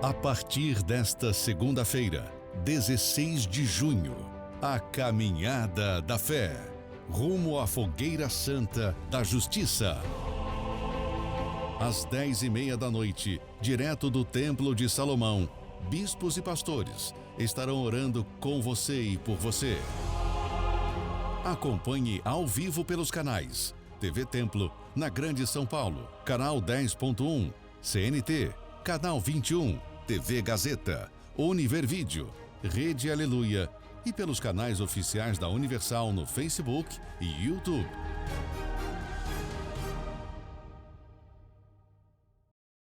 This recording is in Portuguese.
A partir desta segunda-feira, 16 de junho, a Caminhada da Fé, rumo à Fogueira Santa da Justiça. Às 10h30 da noite, direto do Templo de Salomão, bispos e pastores estarão orando com você e por você. Acompanhe ao vivo pelos canais TV Templo, na Grande São Paulo, canal 10.1, CNT, canal 21, TV Gazeta, Univer Vídeo, Rede Aleluia e pelos canais oficiais da Universal no Facebook e YouTube.